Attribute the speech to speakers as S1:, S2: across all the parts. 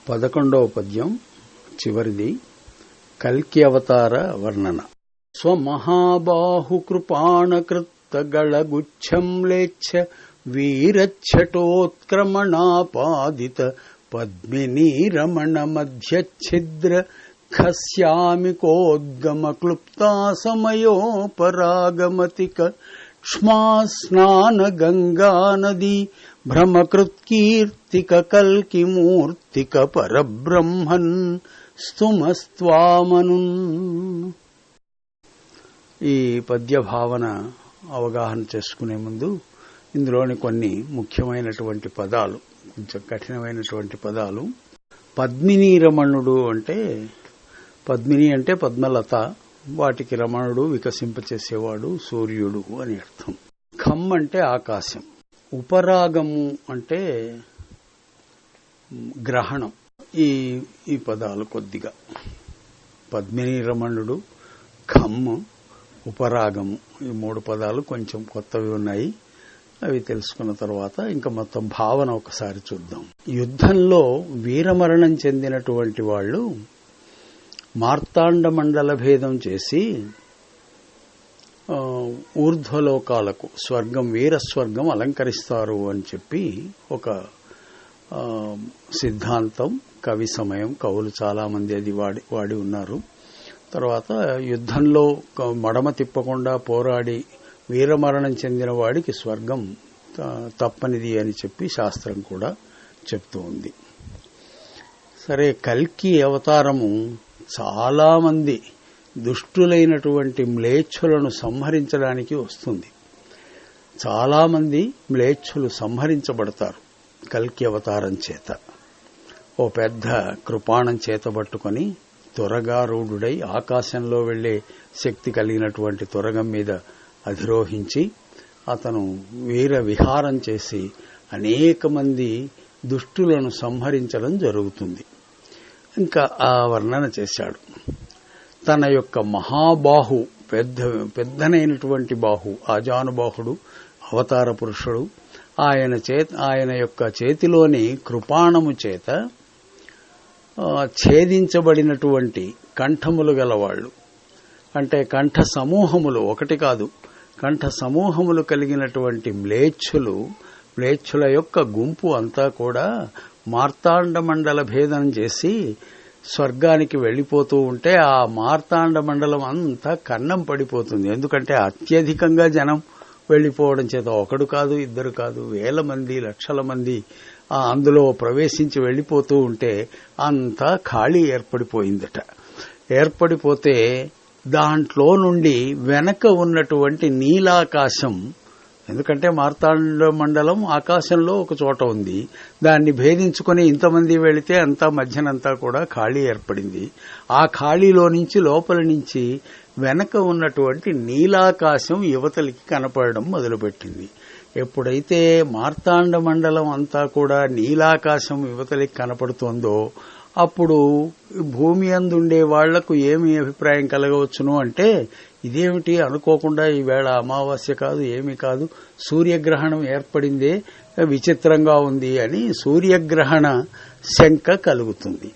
S1: 11వ పద్యం చివరిది కల్కి అవతార వర్ణన. స్వమహాబాహుకృపాణకృత్తగళగుచ్ఛం లేచ్ఛ వీరచ్ఛటోత్క్రమణాపాదిత పద్మినీరమణ మధ్యఛిద్ర ఖస్యామికోద్గమ క్లుప్తాసమయోపరాగమతిక క్ష్మాస్నాన గంగానదీ భ్రమకృత్కీర్తిక కల్కిమూర్తిక పరబ్రహ్మన్ స్తుమస్త్వామను. ఈ పద్య భావన అవగాహన చేసుకునే ముందు ఇందులోని కొన్ని ముఖ్యమైనటువంటి పదాలు, కొంచెం కఠినమైనటువంటి పదాలు. పద్మిని రమణుడు అంటే, పద్మిని అంటే పద్మలత, వాటికి రమణుడు వికసింపచేసేవాడు, సూర్యుడు అని అర్థం. ఖమ్ అంటే ఆకాశం, ఉపరాగము అంటే గ్రహణం. ఈ పదాలు కొద్దిగా పద్మిని రమణుడు, ఖమ్, ఉపరాగము, ఈ 3 పదాలు కొంచెం కొత్తవి ఉన్నాయి. అవి తెలుసుకున్న తర్వాత ఇంకా మొత్తం భావన ఒకసారి చూద్దాం. యుద్ధంలో వీరమరణం చెందినటువంటి వాళ్ళు మార్తాండ మండల భేదం చేసి ఊర్ధ్వలోకాలకు, స్వర్గం, వీరస్వర్గం అలంకరిస్తారు అని చెప్పి ఒక సిద్ధాంతం, కవి సమయం, కవులు చాలా మంది అది వాడి ఉన్నారు. తర్వాత యుద్ధంలో మడమ తిప్పకుండా పోరాడి వీరమరణం చెందిన వాడికి స్వర్గం తప్పనిది అని చెప్పి శాస్త్రం కూడా చెప్తూ ఉంది. సరే, కల్కి అవతారము చాలా మంది దుష్టులైనటువంటి మ్లేచ్ఛులను సంహరించడానికి వస్తుంది. చాలా మంది మ్లేచ్ఛులు సంహరించబడతారు కల్కి అవతారం చేత. ఓ పెద్ద కృపాణం చేతబట్టుకొని త్వరగారూఢుడై ఆకాశంలో వెళ్లే శక్తి కలిగినటువంటి త్వరగం మీద అధిరోహించి అతను వీర విహారం చేసి అనేక మంది దుష్టులను సంహరించడం జరుగుతుంది. ఇంకా ఆ వర్ణన చేశాడు. తన యొక్క మహాబాహు, పెద్దనైనటువంటి బాహు, ఆజానుబాహుడు, అవతార పురుషుడు, ఆయన యొక్క చేతిలోని కృపాణము చేత ఛేదించబడినటువంటి కంఠములు గలవాళ్లు, అంటే కంఠ సమూహములు, ఒకటి కాదు, కంఠ సమూహములు కలిగినటువంటి మ్లేచ్ఛుల యొక్క గుంపు అంతా కూడా మార్తాండ మండల భేదం చేసి స్వర్గానికి వెళ్లిపోతూ ఉంటే ఆ మార్తాండ మండలం అంతా కన్నం పడిపోతుంది. ఎందుకంటే అత్యధికంగా జనం వెళ్లిపోవడం చేత, ఒకడు కాదు, ఇద్దరు కాదు, వేల మంది, లక్షల మంది అందులో ప్రవేశించి వెళ్లిపోతూ ఉంటే అంతా ఖాళీ ఏర్పడిపోయిందట. ఏర్పడిపోతే దాంట్లో నుండి వెనక ఉన్నటువంటి నీలాకాశం, ఎందుకంటే మార్తాండ మండలం ఆకాశంలో ఒక చోట ఉంది, దాన్ని భేదించుకుని ఇంతమంది వెళితే అంతా మధ్యనంతా కూడా ఖాళీ ఏర్పడింది. ఆ ఖాళీలో నుంచి, లోపల నుంచి వెనక ఉన్నటువంటి నీలాకాశం యువతలికి కనపడడం మొదలుపెట్టింది. ఎప్పుడైతే మార్తాండ మండలం అంతా కూడా నీలాకాశం యువతలికి కనపడుతోందో అప్పుడు భూమి అందుండే వాళ్లకు ఏమి అభిప్రాయం కలగవచ్చును అంటే, ఇదేమిటి అనుకోకుండా ఈవేళ అమావాస్య కాదు, ఏమీ కాదు, సూర్యగ్రహణం ఏర్పడిందే, విచిత్రంగా ఉంది అని సూర్యగ్రహణ శంక కలుగుతుంది.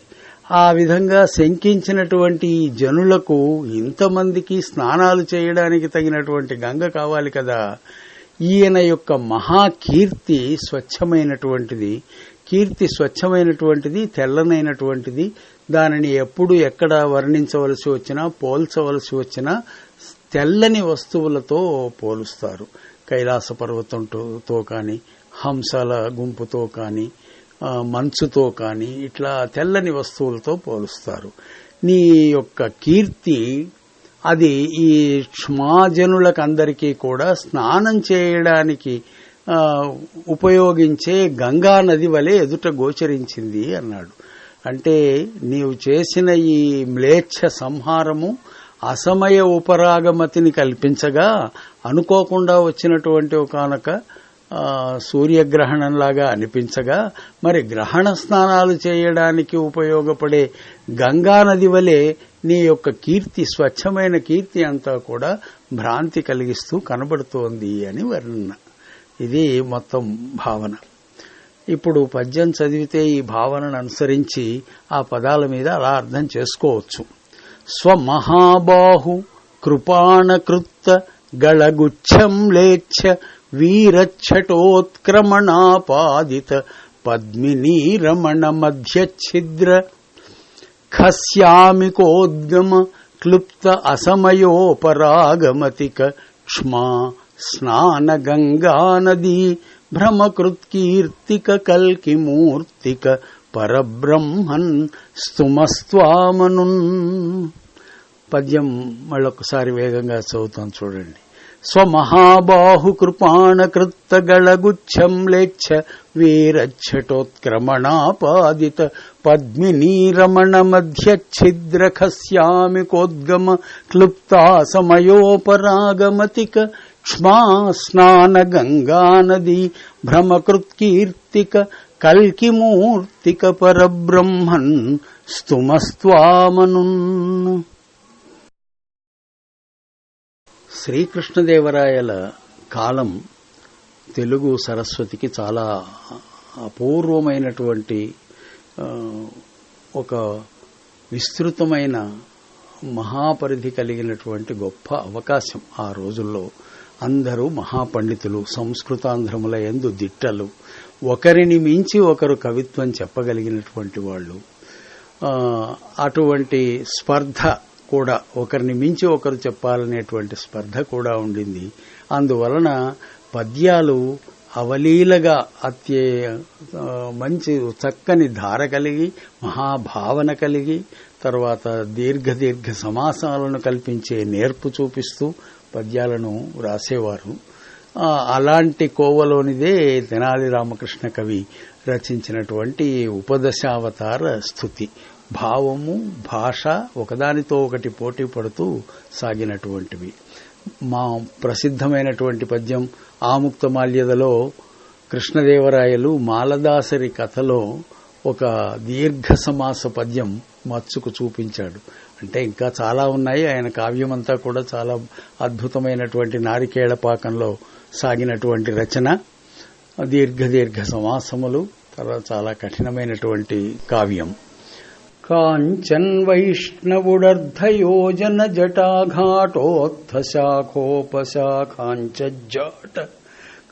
S1: ఆ విధంగా శంకించినటువంటి జనులకు ఇంతమందికి స్నానాలు చేయడానికి తగినటువంటి గంగ కావాలి కదా. ఈయన యొక్క మహాకీర్తి స్వచ్ఛమైనటువంటిది, తెల్లనైనటువంటిది. దానిని ఎప్పుడు ఎక్కడ వర్ణించవలసి వచ్చినా, పోల్చవలసి వచ్చినా తెల్లని వస్తువులతో పోలుస్తారు. కైలాస పర్వతంతో కానీ, హంసల గుంపుతో కానీ, మంచుతో కానీ, ఇట్లా తెల్లని వస్తువులతో పోలుస్తారు. నీ యొక్క కీర్తి అది ఈ క్షమాజనులకందరికీ కూడా స్నానం చేయడానికి ఉపయోగించే గంగా నది వలె ఎదుట గోచరించింది అన్నాడు. అంటే నీవు చేసిన ఈ మ్లేచ్ఛ సంహారము అసమయ ఉపరాగమతిని కల్పించగా, అనుకోకుండా వచ్చినటువంటి ఒకానొక సూర్యగ్రహణంలాగా అనిపించగా, మరి గ్రహణ స్నానాలు చేయడానికి ఉపయోగపడే గంగానది వలె నీ యొక్క కీర్తి, స్వచ్ఛమైన కీర్తి అంతా కూడా భ్రాంతి కలిగిస్తూ కనబడుతోంది అని వర్ణన. ఇది మొత్తం భావన. ఇప్పుడు పద్యం చదివితే ఈ భావనను అనుసరించి ఆ పదాల మీద అలా అర్థం చేసుకోవచ్చు. స్వమహాబాహు కృపాణకృత్త గళగుచ్ఛం లేచ్ఛ వీరఛటోత్క్రమణాపాదిత పద్మినీ రమణ మధ్యఛిద్ర ఖస్యామికోద్గమ క్లుప్త అసమయోపరాగమతిక క్ష్మా స్నాన గంగానదీ భ్రమకృత్కీర్తిక కల్కిమూర్తిక పరబ్రహ్మన్ స్తుమస్వామనున్. పద్యం మళ్ళొకసారి వేగంగా చదువుతాం చూడండి. స్వమహాబాహు కృపాణకృత్త గళగుచ్ఛం లేచ్ఛ వీరఛటోత్క్రమణాపాదిత పద్మినీ రమణ మధ్యఛిద్ర ఖస్యామికోద్గమ క్లుప్తాసమయోపరాగమతిక క్ష్మా స్నాన గంగానదీ భ్రమకృత్కీర్తిక కల్కిమూర్తిక పరబ్రహ్మన్ స్తుమస్వామనున్. శ్రీకృష్ణదేవరాయల కాలం తెలుగు సరస్వతికి చాలా అపూర్వమైనటువంటి ఒక విస్తృతమైన మహాపరిధి కలిగినటువంటి గొప్ప అవకాశం. ఆ రోజుల్లో అందరూ మహాపండితులు, సంస్కృతాంధ్రముల యందు దిట్టలు, ఒకరిని మించి ఒకరు కవిత్వం చెప్పగలిగినటువంటి వాళ్ళు. అటువంటి స్పర్ధ కూడా, ఒకరిని మించి ఒకరు చెప్పాలనేటువంటి స్పర్ధ కూడా ఉండింది. అందువలన పద్యాలు అవలీలగా మంచి చక్కని ధార కలిగి, మహాభావన కలిగి, తర్వాత దీర్ఘ సమాసాలను కల్పించే నేర్పు చూపిస్తూ పద్యాలను రాసేవారు. అలాంటి కోవలోనిదే తెనాలి రామకృష్ణ కవి రచించినటువంటి ఉపదశావతార స్తుతి. భావము, భాష ఒకదానితో ఒకటి పోటీ పడుతూ సాగినటువంటివి. మా ప్రసిద్ధమైనటువంటి పద్యం ఆముక్తమాల్యదలో కృష్ణదేవరాయలు మాలదాసరి కథలో ఒక దీర్ఘ సమాస పద్యం మచ్చుకు చూపించాడు. అంటే ఇంకా చాలా ఉన్నాయి. ఆయన కావ్యమంతా కూడా చాలా అద్భుతమైనటువంటి నారికేళపాకంలో సాగినటువంటి రచన, దీర్ఘ సమాసములు, తర్వాత చాలా కఠినమైనటువంటి కావ్యం. కాంచన్ వైష్ణవుడర్ధయోజన జటాఘాటోత్థ శాఖోపశాఖాంచజ్జాట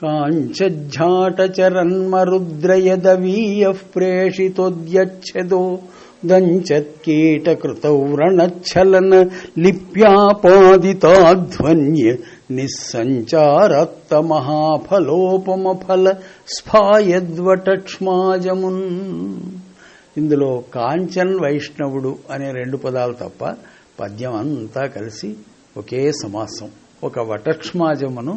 S1: కాంచజ్జాట చరన్మరుద్రయదవీయః ప్రేషితోద్యచ్ఛదో దంచత్కీటకృతౌరణచ్చలన లిప్యాపాదితాధ్వన్య నిస్సంచారత్త మహాఫలోపమఫల స్ఫాయద్వటక్ష్మాజమున్. ఇందులో కాంచన్ వైష్ణవుడు అనే 2 పదాలు తప్ప పద్యం అంతా కలిసి ఒకే సమాసం. ఒక వటక్ష్మాజమును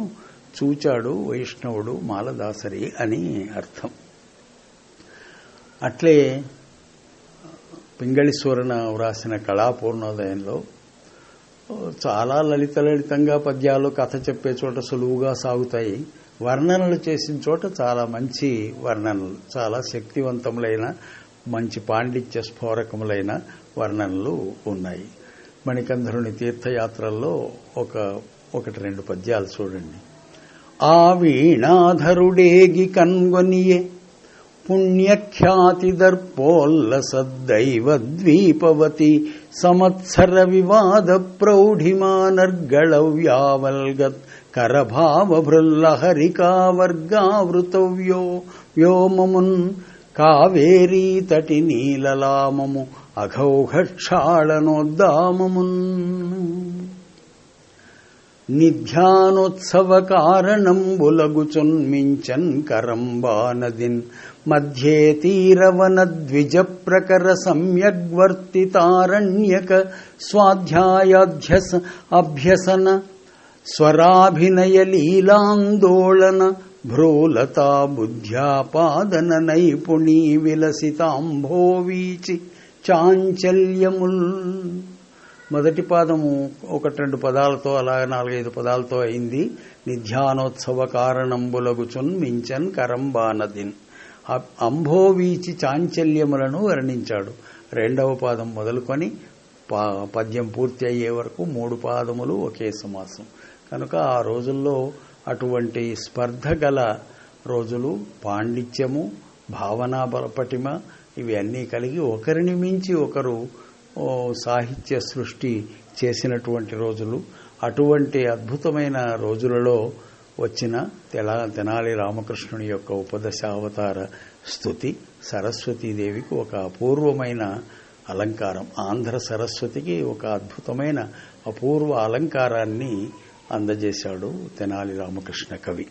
S1: చూచాడు వైష్ణవుడు మాలదాసరి అని అర్థం. అట్లే పింగళి సూరన వ్రాసిన కళాపూర్ణోదయంలో చాలా లలితంగా పద్యాలు కథ చెప్పే చోట సులువుగా సాగుతాయి. వర్ణనలు చేసిన చోట చాలా మంచి వర్ణనలు, చాలా శక్తివంతములైన, మంచి పాండిత్య స్ఫోరకములైన వర్ణనలు ఉన్నాయి. మణికంధరుని తీర్థయాత్రల్లో 1-2 పద్యాలు చూడండి. ఆ వీణాధరుడేగి కన్గొనియే పుణ్యఖ్యాతి దర్పోల్ల సద్దైవద్వీపవతి సంవత్సర వివాద ప్రౌఢిమానర్గళవ్యావల్గత్ కరభావ భృల్లహరికావర్గావృతవ్యో వ్యోమమున్ కావేరీ తటి నీలలామము అఘౌఘక్షాళనోద్దామమున్. నిధ్యానోత్సవ కారణంబులగుచున్మించన్ కరంబానదిన్ మధ్యే తీరవన ద్విజ ప్రకర సమ్యగ్వర్తితారణ్యక స్వాధ్యాయాధ్యస అభ్యసన స్వరాభినయ లీలాందోళన భ్రూలతా బుద్ధ్యాపాదన నైపుణీ విలసితాంభోవీచి చాంచల్యముల్. మొదటి పాదము 1-2 పదాలతో, అలాగే 4-5 పదాలతో అయింది. నిధ్యానోత్సవ కారణంబులగుచున్ మించన్ కరంబానదిన్. అంభోవీచి చాంచల్యములను వర్ణించాడు. 2వ పాదం మొదలుకొని పద్యం పూర్తి అయ్యే వరకు 3 పాదములు ఒకే సమాసం. కనుక ఆ రోజుల్లో అటువంటి స్పర్ధ గల రోజులు, పాండిత్యము, భావనా పటిమ ఇవి అన్నీ కలిగి ఒకరిని మించి ఒకరు సాహిత్య సృష్టి చేసినటువంటి రోజులు. అటువంటి అద్భుతమైన రోజులలో వచ్చిన తెనాలి రామకృష్ణుని యొక్క ఉపదశావతార స్తుతి సరస్వతీదేవికి ఒక అపూర్వమైన అలంకారం. ఆంధ్ర సరస్వతికి ఒక అద్భుతమైన అపూర్వ అలంకారాన్ని అందజేశాడు తెనాలి రామకృష్ణ కవి.